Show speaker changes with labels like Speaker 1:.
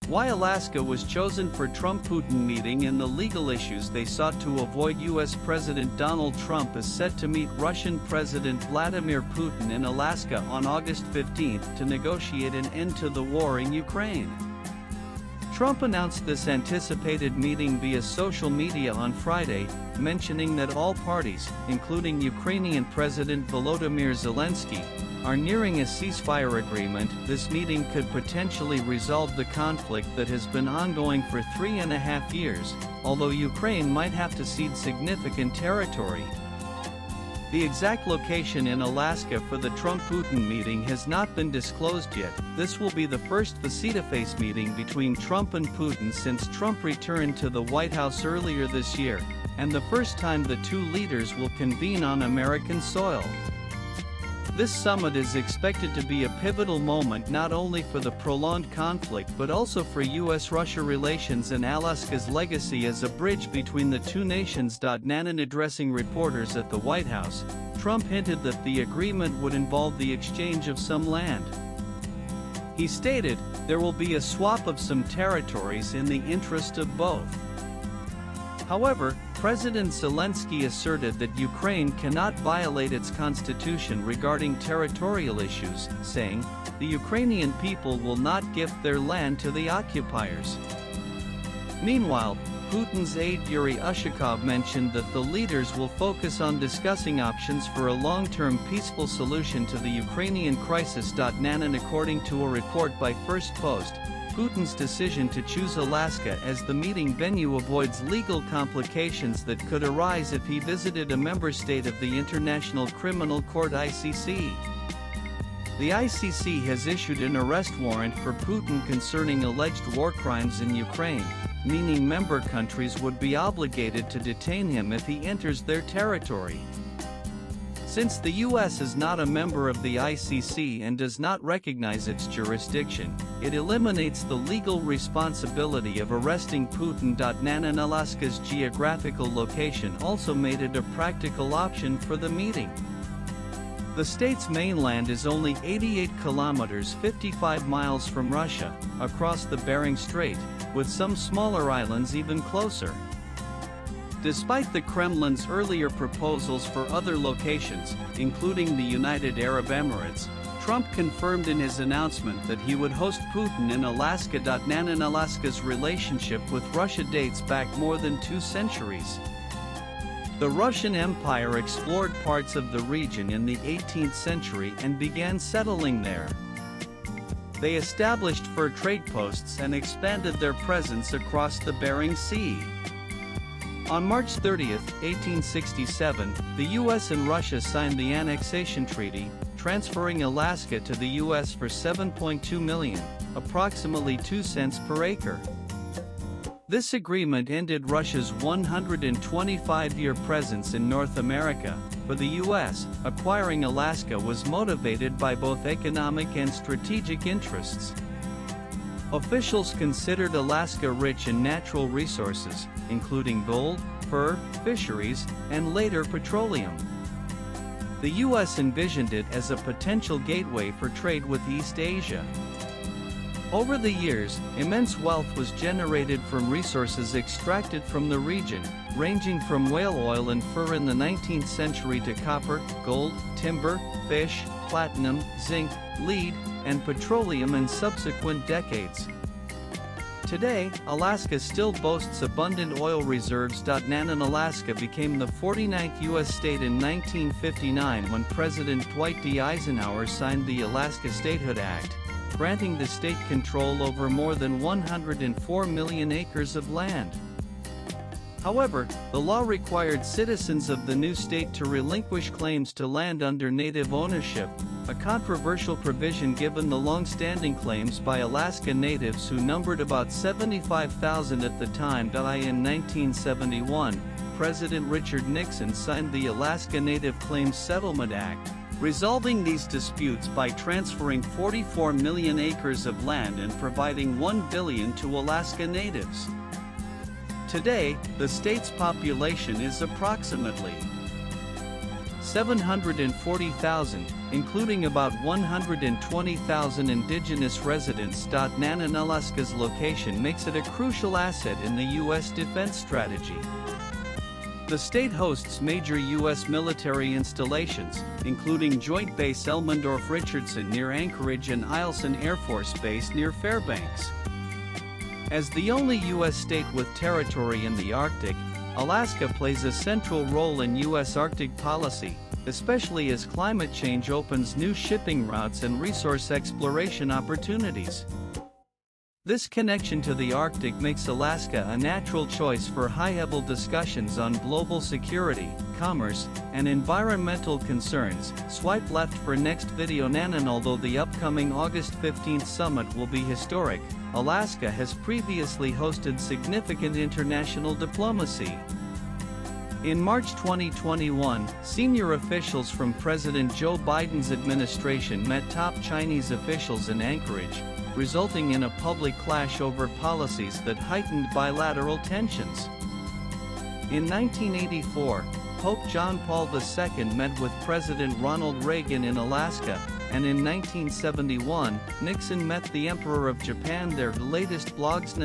Speaker 1: Why Alaska was chosen for Trump-Putin meeting and the legal issues they sought to avoid. U.S. President Donald Trump is set to meet Russian President Vladimir Putin in Alaska on August 15 to negotiate an end to the war in Ukraine. Trump announced this anticipated meeting via social media on Friday, mentioning that all parties, including Ukrainian President Volodymyr Zelensky, are nearing a ceasefire agreement. This meeting could potentially resolve the conflict that has been ongoing for 3.5 years, although Ukraine might have to cede significant territory. The exact location in Alaska for the Trump-Putin meeting has not been disclosed yet. This will be the first face-to-face meeting between Trump and Putin since Trump returned to the White House earlier this year, and the first time the two leaders will convene on American soil. This summit is expected to be a pivotal moment not only for the prolonged conflict but also for U.S.-Russia relations and Alaska's legacy as a bridge between the two nations. In addressing reporters at the White House, Trump hinted that the agreement would involve the exchange of some land. He stated, "There will be a swap of some territories in the interest of both." However, President Zelensky asserted that Ukraine cannot violate its constitution regarding territorial issues, saying, "The Ukrainian people will not gift their land to the occupiers." Meanwhile, Putin's aide Yuri Ushakov mentioned that the leaders will focus on discussing options for a long-term peaceful solution to the Ukrainian crisis. And according to a report by First Post, Putin's decision to choose Alaska as the meeting venue avoids legal complications that could arise if he visited a member state of the International Criminal Court (ICC). The ICC has issued an arrest warrant for Putin concerning alleged war crimes in Ukraine, meaning member countries would be obligated to detain him if he enters their territory. Since the U.S. is not a member of the ICC and does not recognize its jurisdiction, it eliminates the legal responsibility of arresting Putin. And Alaska's geographical location also made it a practical option for the meeting. The state's mainland is only 88 kilometers 55 miles from Russia, across the Bering Strait, with some smaller islands even closer. Despite the Kremlin's earlier proposals for other locations, including the United Arab Emirates, Trump confirmed in his announcement that he would host Putin in Alaska. And Alaska's relationship with Russia dates back more than 2 centuries. The Russian Empire explored parts of the region in the 18th century and began settling there. They established fur trade posts and expanded their presence across the Bering Sea. On March 30, 1867, the U.S. and Russia signed the Annexation Treaty, transferring Alaska to the U.S. for $7.2 million, approximately 2 cents per acre. This agreement ended Russia's 125-year presence in North America. For the U.S., acquiring Alaska was motivated by both economic and strategic interests. Officials considered Alaska rich in natural resources, including gold, fur, fisheries, and later petroleum. The U.S. envisioned it as a potential gateway for trade with East Asia. Over the years, immense wealth was generated from resources extracted from the region, ranging from whale oil and fur in the 19th century to copper, gold, timber, fish, platinum, zinc, lead, and petroleum in subsequent decades. Today, Alaska still boasts abundant oil reserves. And Alaska became the 49th U.S. state in 1959 when President Dwight D. Eisenhower signed the Alaska Statehood Act, granting the state control over more than 104 million acres of land. However, the law required citizens of the new state to relinquish claims to land under native ownership, a controversial provision given the long-standing claims by Alaska natives who numbered about 75,000 at the time. In 1971, President Richard Nixon signed the Alaska Native Claims Settlement Act, resolving these disputes by transferring 44 million acres of land and providing $1 billion to Alaska natives. Today, the state's population is approximately 740,000, including about 120,000 indigenous residents. Alaska's location makes it a crucial asset in the U.S. defense strategy. The state hosts major U.S. military installations, including Joint Base Elmendorf-Richardson near Anchorage and Eielson Air Force Base near Fairbanks. As the only U.S. state with territory in the Arctic, Alaska plays a central role in U.S. Arctic policy, especially as climate change opens new shipping routes and resource exploration opportunities. This connection to the Arctic makes Alaska a natural choice for high-level discussions on global security, commerce, and environmental concerns. Swipe left for next video. Although the upcoming August 15th summit will be historic, Alaska has previously hosted significant international diplomacy. In March 2021, senior officials from President Joe Biden's administration met top Chinese officials in Anchorage, resulting in a public clash over policies that heightened bilateral tensions. In 1984, Pope John Paul II met with President Ronald Reagan in Alaska, and in 1971, Nixon met the Emperor of Japan. Their latest blogs.